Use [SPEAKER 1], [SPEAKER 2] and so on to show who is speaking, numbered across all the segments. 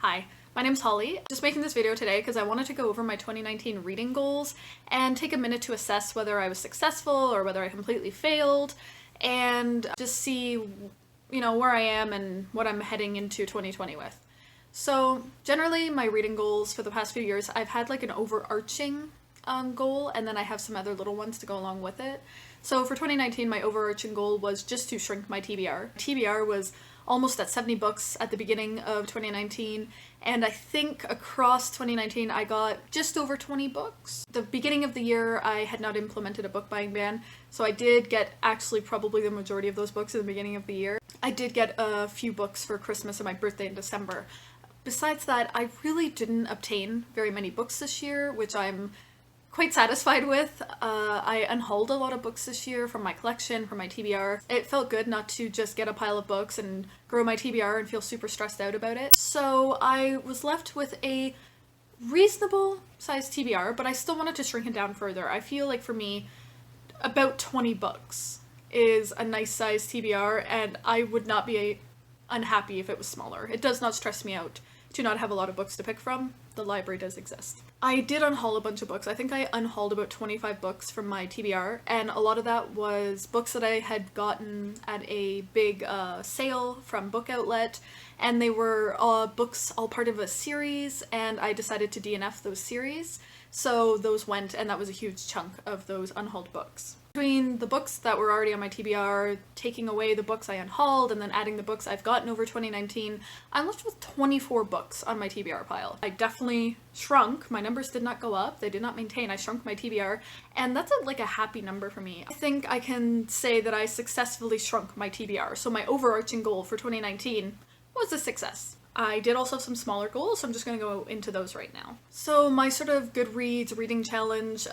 [SPEAKER 1] Hi, my name's Holly. Just making this video today because I wanted to go over my 2019 reading goals and take a minute to assess whether I was successful or whether I completely failed, and just see, where I am and what I'm heading into 2020 with. So generally my reading goals for the past few years, I've had like an overarching goal, and then I have some other little ones to go along with it. So for 2019, my overarching goal was just to shrink my TBR. TBR was almost at 70 books at the beginning of 2019, and I think across 2019 I got just over 20 books. The beginning of the year I had not implemented a book buying ban, so I did get actually probably the majority of those books at the beginning of the year. I did get a few books for Christmas and my birthday in December. Besides that, I really didn't obtain very many books this year, which I'm quite satisfied with. I unhauled a lot of books this year from my collection, from my TBR. It felt good not to just get a pile of books and grow my TBR and feel super stressed out about it. So I was left with a reasonable sized TBR, but I still wanted to shrink it down further. I feel like for me, about 20 books is a nice sized TBR, and I would not be unhappy if it was smaller. It does not stress me out to not have a lot of books to pick from. The library does exist. I did unhaul a bunch of books. I think I unhauled about 25 books from my TBR, and a lot of that was books that I had gotten at a big sale from Book Outlet, and they were books all part of a series, and I decided to DNF those series. So those went, and that was a huge chunk of those unhauled books. Between the books that were already on my TBR, taking away the books I unhauled, and then adding the books I've gotten over 2019, I'm left with 24 books on my TBR pile. I definitely shrunk. My numbers did not go up. They did not maintain. I shrunk my TBR, and that's like a happy number for me. I think I can say that I successfully shrunk my TBR, so my overarching goal for 2019 was a success. I did also have some smaller goals, so I'm just going to go into those right now. So my sort of Goodreads reading challenge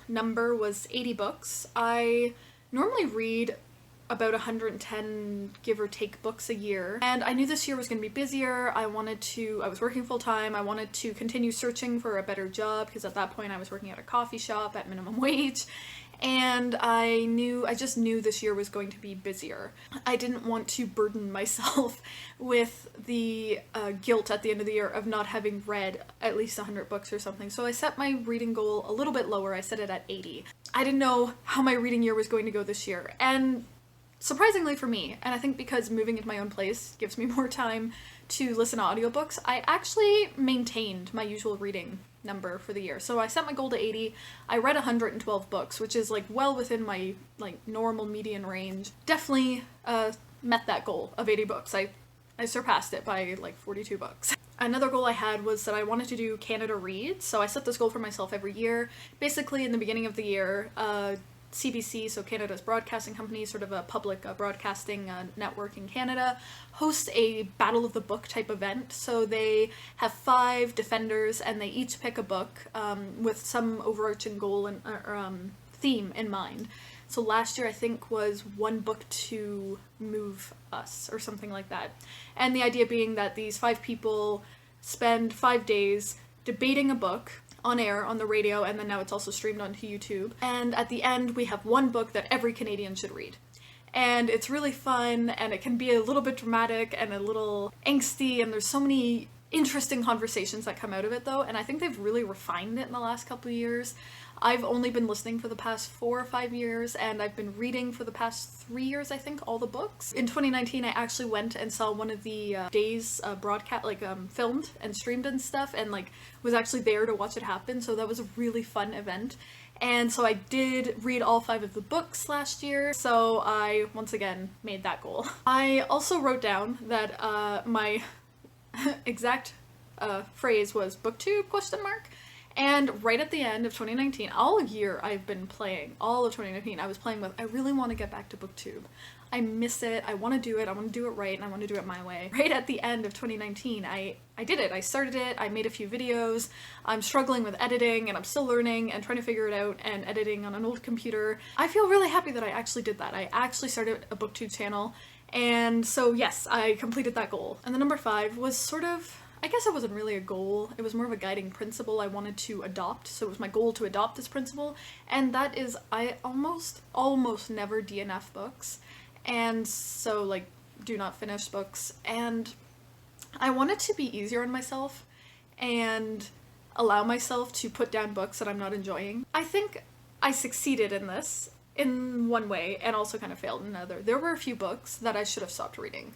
[SPEAKER 1] number was 80 books. I normally read about 110 give or take books a year, and I knew this year was going to be busier. I was working full time. I wanted to continue searching for a better job because at that point I was working at a coffee shop at minimum wage. And I just knew this year was going to be busier. I didn't want to burden myself with the guilt at the end of the year of not having read at least 100 books or something. So I set my reading goal a little bit lower. I set it at 80. I didn't know how my reading year was going to go this year. And surprisingly for me, and I think because moving into my own place gives me more time to listen to audiobooks, I actually maintained my usual reading number for the year. So I set my goal to 80. I read 112 books, which is like well within my normal median range. Definitely met that goal of 80 books. I surpassed it by like 42 books. Another goal I had was that I wanted to do Canada Reads. So I set this goal for myself every year. Basically in the beginning of the year, CBC, so Canada's broadcasting company, sort of a public broadcasting network in Canada, hosts a Battle of the Book type event. So they have 5 defenders and they each pick a book with some overarching goal and theme in mind. So last year I think was One Book to Move Us or something like that. And the idea being that these 5 people spend 5 days debating a book on air, on the radio, and then now it's also streamed onto YouTube. And at the end, we have one book that every Canadian should read. And it's really fun, and it can be a little bit dramatic and a little angsty, and there's so many interesting conversations that come out of it though, and I think they've really refined it in the last couple of years. I've only been listening for the past 4 or 5 years, and I've been reading for the past 3 years, I think, all the books. In 2019, I actually went and saw one of the days broadcast, filmed and streamed and stuff, and was actually there to watch it happen, so that was a really fun event. And so I did read all 5 of the books last year, so I once again made that goal. I also wrote down that my exact phrase was booktube ? And right at the end of 2019, all year I've been playing, all of 2019, I was playing with, I really want to get back to booktube. I miss it, I want to do it, I want to do it right, and I want to do it my way. Right at the end of 2019, I did it. I started it, I made a few videos, I'm struggling with editing, and I'm still learning and trying to figure it out, and editing on an old computer. I feel really happy that I actually did that. I actually started a booktube channel, and so yes, I completed that goal. And the number 5 was sort of, I guess it wasn't really a goal, it was more of a guiding principle I wanted to adopt, so it was my goal to adopt this principle, and that is I almost never DNF books, and so do not finish books, and I wanted to be easier on myself and allow myself to put down books that I'm not enjoying. I think I succeeded in this in one way and also kind of failed in another. There were a few books that I should have stopped reading.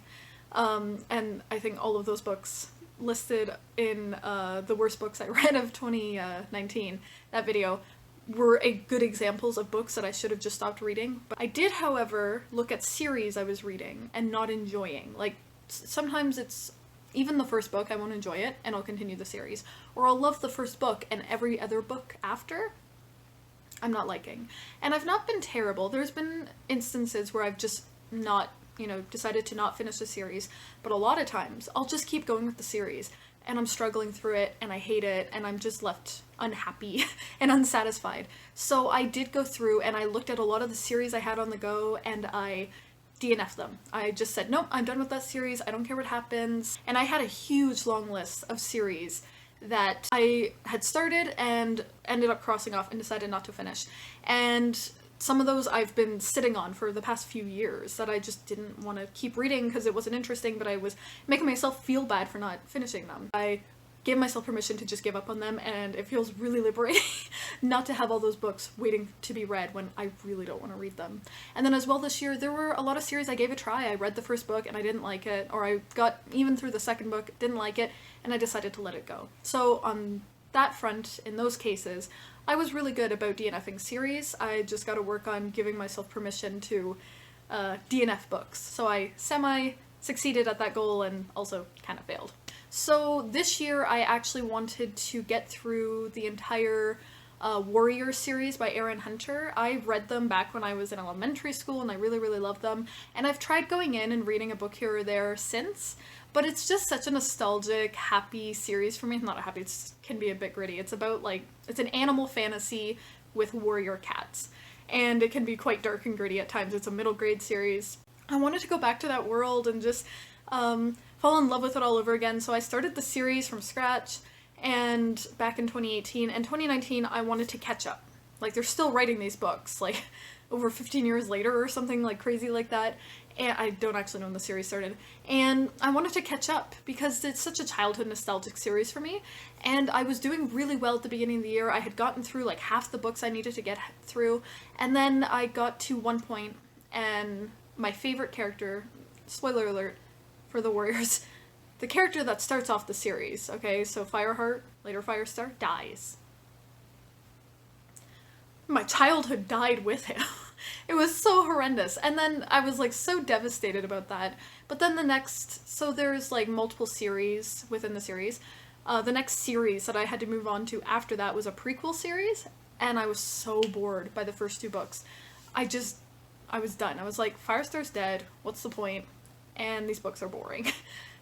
[SPEAKER 1] And I think all of those books listed in the worst books I read of 2019, that video, were good examples of books that I should have just stopped reading. But I did, however, look at series I was reading and not enjoying. Like, sometimes it's even the first book, I won't enjoy it, and I'll continue the series. Or I'll love the first book, and every other book after, I'm not liking. And I've not been terrible. There's been instances where I've just not, decided to not finish the series. But a lot of times, I'll just keep going with the series, and I'm struggling through it, and I hate it, and I'm just left unhappy and unsatisfied. So I did go through, and I looked at a lot of the series I had on the go, and I DNF'd them. I just said, nope, I'm done with that series, I don't care what happens. And I had a huge long list of series that I had started and ended up crossing off and decided not to finish. And some of those I've been sitting on for the past few years that I just didn't want to keep reading because it wasn't interesting, but I was making myself feel bad for not finishing them. I gave myself permission to just give up on them, and it feels really liberating not to have all those books waiting to be read when I really don't want to read them. And then as well this year, there were a lot of series I gave a try. I read the first book and I didn't like it, or I got even through the second book, didn't like it, and I decided to let it go. So on that front, in those cases, I was really good about DNFing series. I just got to work on giving myself permission to DNF books. So I semi-succeeded at that goal and also kind of failed. So this year I actually wanted to get through the entire Warrior series by Erin Hunter. I read them back when I was in elementary school and I really, really loved them. And I've tried going in and reading a book here or there since, but it's just such a nostalgic, happy series for me. Not happy, it can be a bit gritty. It's about it's an animal fantasy with warrior cats. And it can be quite dark and gritty at times. It's a middle grade series. I wanted to go back to that world and just fall in love with it all over again. So I started the series from scratch and back in 2018, and 2019 I wanted to catch up. Like, they're still writing these books, like over 15 years later or something like crazy like that. And I don't actually know when the series started. And I wanted to catch up because it's such a childhood nostalgic series for me. And I was doing really well at the beginning of the year. I had gotten through like half the books I needed to get through. And then I got to one point and my favorite character, spoiler alert, for the Warriors, the character that starts off the series, okay, so Fireheart, later Firestar, dies. My childhood died with him. It was so horrendous. And then I was like so devastated about that. But then so there's like multiple series within the series. The next series that I had to move on to after that was a prequel series, and I was so bored by the first two books. I was done. I was like, Firestar's dead, what's the point? And these books are boring.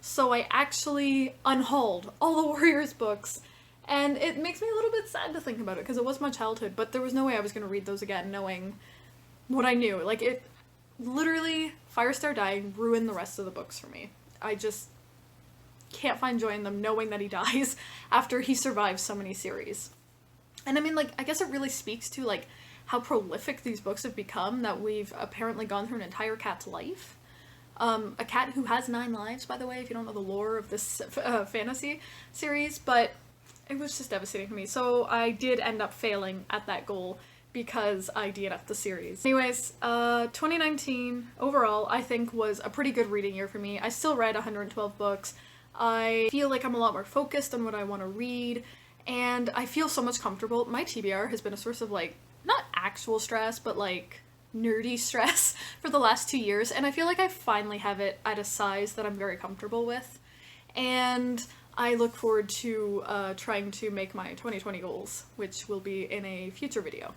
[SPEAKER 1] So I actually unhauled all the Warriors books, and it makes me a little bit sad to think about it because it was my childhood, but there was no way I was going to read those again knowing what I knew. Like, it literally, Firestar dying ruined the rest of the books for me. I just can't find joy in them knowing that he dies after he survives so many series. And I mean, like, I guess it really speaks to like how prolific these books have become, that we've apparently gone through an entire cat's life. A cat who has 9 lives, by the way, if you don't know the lore of this fantasy series, but it was just devastating to me. So I did end up failing at that goal because I DNF'd the series. Anyways, 2019 overall I think was a pretty good reading year for me. I still read 112 books. I feel like I'm a lot more focused on what I want to read, and I feel so much comfortable. My TBR has been a source of like, not actual stress, but like nerdy stress for the last 2 years, and I feel like I finally have it at a size that I'm very comfortable with, and I look forward to trying to make my 2020 goals, which will be in a future video.